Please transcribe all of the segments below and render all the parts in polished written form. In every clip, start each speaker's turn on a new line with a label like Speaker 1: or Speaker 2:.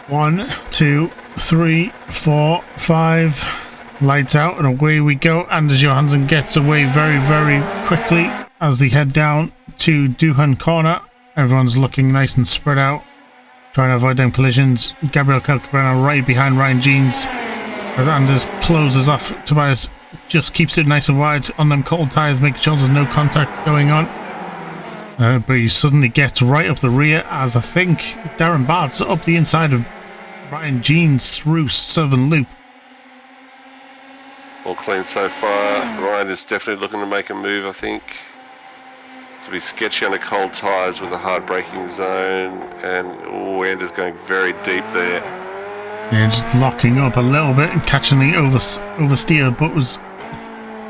Speaker 1: 1, 2, 3, 4, 5. Lights out and away we go. Anders Johansson gets away very, very quickly as they head down to Duhan Corner. Everyone's looking nice and spread out, trying to avoid them collisions. Gabriel Kalkbrenner right behind Ryan Jeans as Anders closes off. Tobias just keeps it nice and wide on them cold tyres, making sure there's no contact going on. But he suddenly gets right up the rear as I think Darren Bart's up the inside of Ryan Jeans through Southern Loop.
Speaker 2: All clean so far. Ryan is definitely looking to make a move, I think. To be sketchy under cold tyres with a hard braking zone, and Anders going very deep there.
Speaker 1: Yeah, just locking up a little bit and catching the oversteer, but was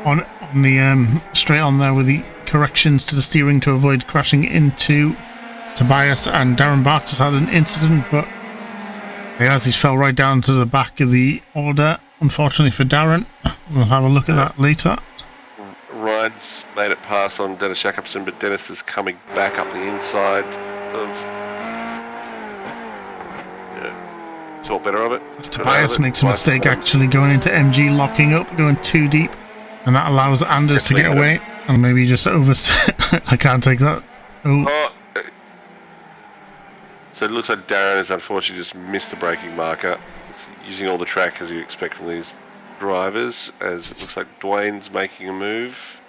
Speaker 1: on the straight on there with the corrections to the steering to avoid crashing into Tobias. And Darren Bart has had an incident, but as he's fell right down to the back of the order, unfortunately for Darren. We'll have a look at that later.
Speaker 2: Ryan's made it pass on Dennis Jacobson, but Dennis is coming back up the inside of... Yeah, thought better of it.
Speaker 1: Tobias makes a mistake actually going into MG, locking up, going too deep, and that allows Anders to get away. And maybe just I can't take that. Oh.
Speaker 2: So it looks like Darren has unfortunately just missed the braking marker. It's using all the track as you expect from these drivers, as it looks like Dwayne's making a move.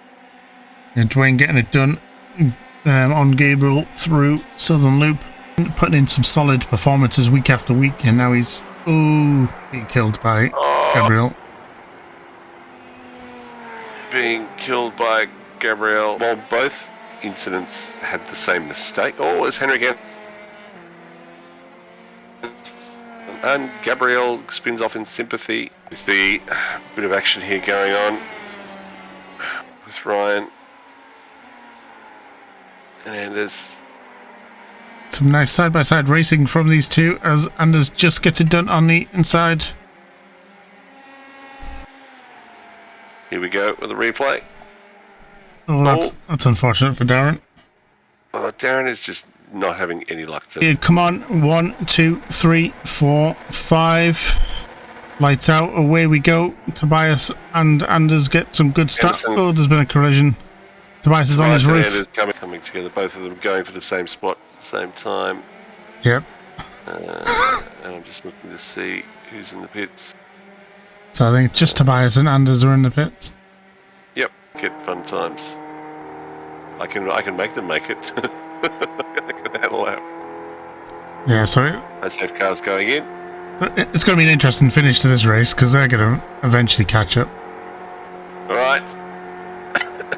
Speaker 1: And Dwayne getting it done on Gabriel through Southern Loop, putting in some solid performances week after week, and now he's being killed by Gabriel.
Speaker 2: Being killed by Gabriel. Well, both incidents had the same mistake. Oh, it's Henrik again. And Gabriel spins off in sympathy. There's the bit of action here going on with Ryan and Anders.
Speaker 1: Some nice side-by-side racing from these two as Anders just gets it done on the inside.
Speaker 2: Here we go with the replay.
Speaker 1: Oh, that's unfortunate for Darren.
Speaker 2: Oh, Darren is just not having any luck today.
Speaker 1: Yeah, come on, 1, 2, 3, 4, 5. Lights out, away we go. Tobias and Anders get some good stuff. Oh, there's been a collision. Tobias is on his roof.
Speaker 2: Anders coming together, both of them going for the same spot at the same time.
Speaker 1: Yep.
Speaker 2: And I'm just looking to see who's in the pits.
Speaker 1: So I think just Tobias and Anders are in the pits.
Speaker 2: Yep, get fun times. I can make them make it. I can handle that.
Speaker 1: Yeah, so
Speaker 2: I have cars going in.
Speaker 1: It's going to be an interesting finish to this race because they're going to eventually catch up.
Speaker 2: All right.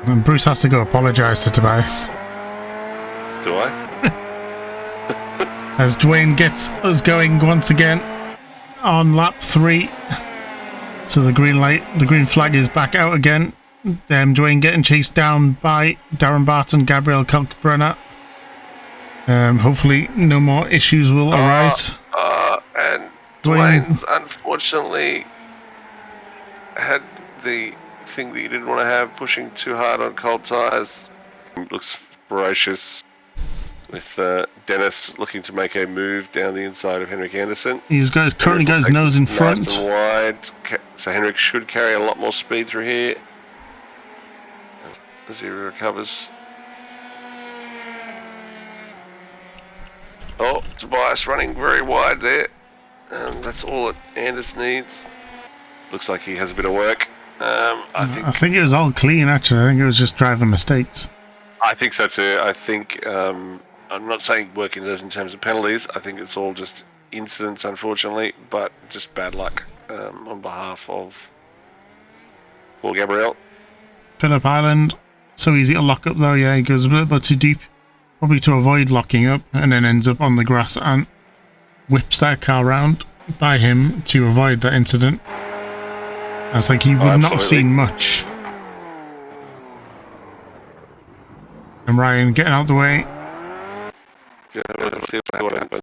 Speaker 1: And Bruce has to go apologise to Tobias.
Speaker 2: Do I?
Speaker 1: As Dwayne gets us going once again on lap 3. So the green flag is back out again. Dwayne getting chased down by Darren Barton, Gabriel Kalkbrenner. Hopefully no more issues will arise.
Speaker 2: And Dwayne's unfortunately had the thing that you didn't want to have, pushing too hard on cold tyres. Looks ferocious with Dennis looking to make a move down the inside of Henrik Anderson.
Speaker 1: He's currently got his nose in front.
Speaker 2: Nice and wide, so Henrik should carry a lot more speed through here as he recovers. Oh, Tobias running very wide there. That's all that Anders needs. Looks like he has a bit of work. I think
Speaker 1: it was all clean, actually. I think it was just driver mistakes.
Speaker 2: I think so too. I think, I'm not saying working those in terms of penalties. I think it's all just incidents, unfortunately, but just bad luck on behalf of Paul Gabriel.
Speaker 1: Phillip Island, so easy to lock up though. Yeah, he goes a little bit too deep. Probably to avoid locking up, and then ends up on the grass and whips that car round by him to avoid that incident. It's like he would not have seen much. And Ryan getting out the way.
Speaker 2: Yeah, let's see what happens.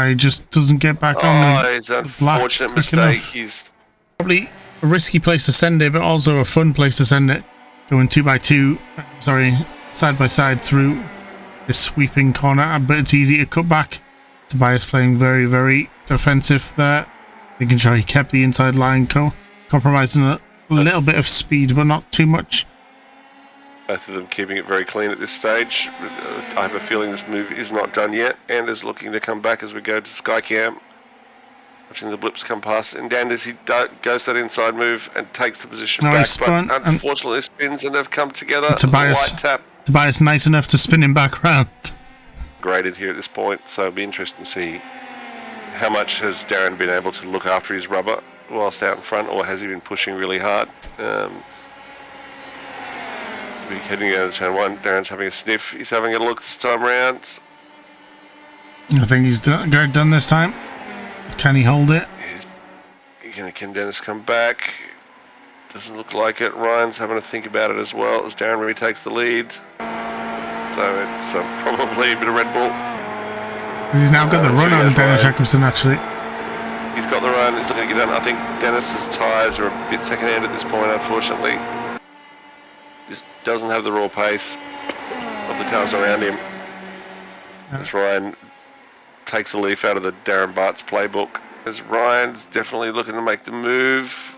Speaker 1: He just doesn't get back on the
Speaker 2: his unfortunate mistake. He's
Speaker 1: probably a risky place to send it, but also a fun place to send it. Going 2x2, side by side through this sweeping corner, but it's easy to cut back. Tobias playing very, very defensive there, making sure he kept the inside line, compromising a little bit of speed, but not too much.
Speaker 2: Both of them keeping it very clean at this stage. I have a feeling this move is not done yet. Anders looking to come back as we go to Skycam. Watching the blips come past, and Anders, he goes that inside move and takes the position back, but unfortunately spins, and they've come together.
Speaker 1: Tobias,
Speaker 2: light tap.
Speaker 1: Tobias nice enough to spin him back round.
Speaker 2: Graded here at this point, so it'll be interesting to see how much has Darren been able to look after his rubber whilst out in front, or has he been pushing really hard? We're heading out of turn 1. Darren's having a sniff. He's having a look this time round.
Speaker 1: I think he's done this time. Can he hold it?
Speaker 2: Can Dennis come back? Doesn't look like it. Ryan's having to think about it as well as Darren retakes the lead. So it's probably a bit of Red Bull.
Speaker 1: He's now got the run on Dennis Jacobson, actually.
Speaker 2: He's got the run. He's looking to get done. I think Dennis's tyres are a bit second-hand at this point, unfortunately. Just doesn't have the raw pace of the cars around him. As Ryan takes a leaf out of the Darren Bart's playbook. As Ryan's definitely looking to make the move.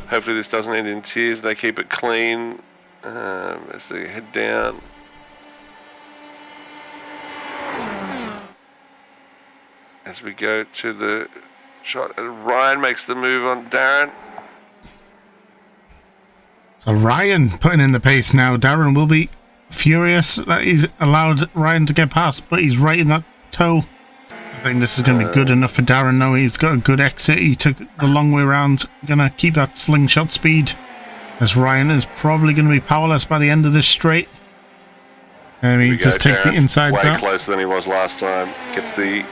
Speaker 2: Hopefully this doesn't end in tears. They keep it clean as they head down. As we go to the shot, Ryan makes the move on Darren.
Speaker 1: So Ryan putting in the pace now. Darren will be furious that he's allowed Ryan to get past, but he's right in that toe. I think this is going to be good enough for Darren. No, he's got a good exit. He took the long way around. Going to keep that slingshot speed, as Ryan is probably going to be powerless by the end of this straight. He just take the inside
Speaker 2: way
Speaker 1: down.
Speaker 2: Closer than he was last time. Gets the.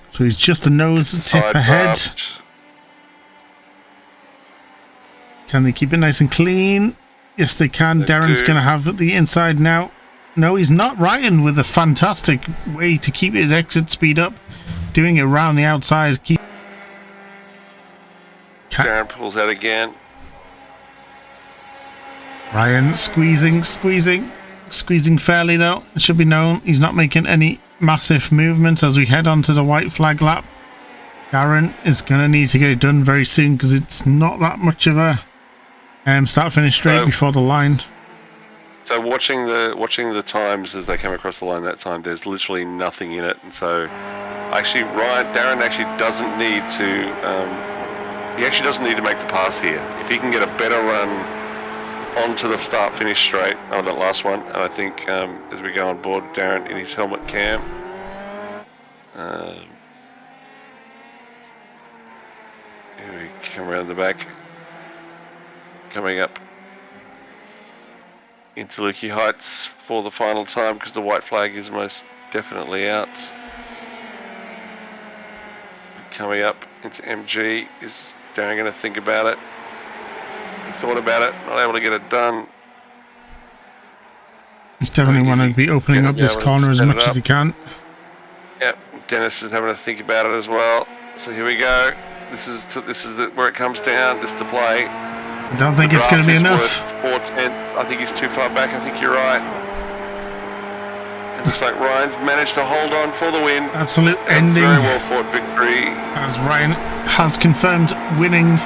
Speaker 1: So he's just a nose tip ahead. Can they keep it nice and clean? Yes, they can. Darren's going to have the inside now. No, he's not. Ryan with a fantastic way to keep his exit speed up. Doing it around the outside.
Speaker 2: Darren pulls out again.
Speaker 1: Ryan squeezing fairly though. It should be known he's not making any massive movements as we head onto the white flag lap. Darren is going to need to get it done very soon because it's not that much of a start-finish straight before the line.
Speaker 2: So watching the times as they come across the line that time, there's literally nothing in it, and so actually Darren actually doesn't need to. He actually doesn't need to make the pass here. If he can get a better run onto the start-finish straight on that last one, and I think as we go on board, Darren in his helmet cam. Here we come around the back. Coming up into Lukey Heights for the final time because the white flag is most definitely out. Coming up into MG, is Darren going to think about it? He thought about it, not able to get it done.
Speaker 1: He's definitely want to be opening up this corner as much as he can.
Speaker 2: Yep, Dennis is having to think about it as well. So here we go. This is where it comes down. This is the play.
Speaker 1: I don't think it's going to be enough.
Speaker 2: 4/10. I think he's too far back. I think you're right. It looks like Ryan's managed to hold on for the win.
Speaker 1: Absolute ending.
Speaker 2: Very well fought victory.
Speaker 1: As Ryan has confirmed winning,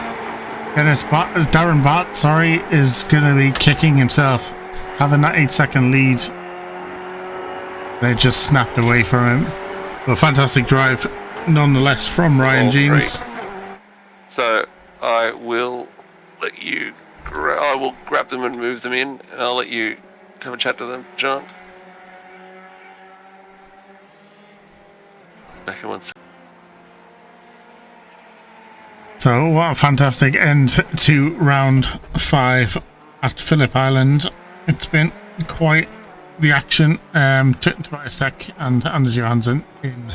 Speaker 1: Darren Bart, is going to be kicking himself, having that 8-second lead. They just snapped away from him. But fantastic drive, nonetheless, from Ryan Jeans.
Speaker 2: So I will let you. I will grab them and move them in, and I'll let you have a chat to them, John. Back in 1 second.
Speaker 1: So what a fantastic end to round 5 at Phillip Island. It's been quite the action. Fanatec and Anders Johansson in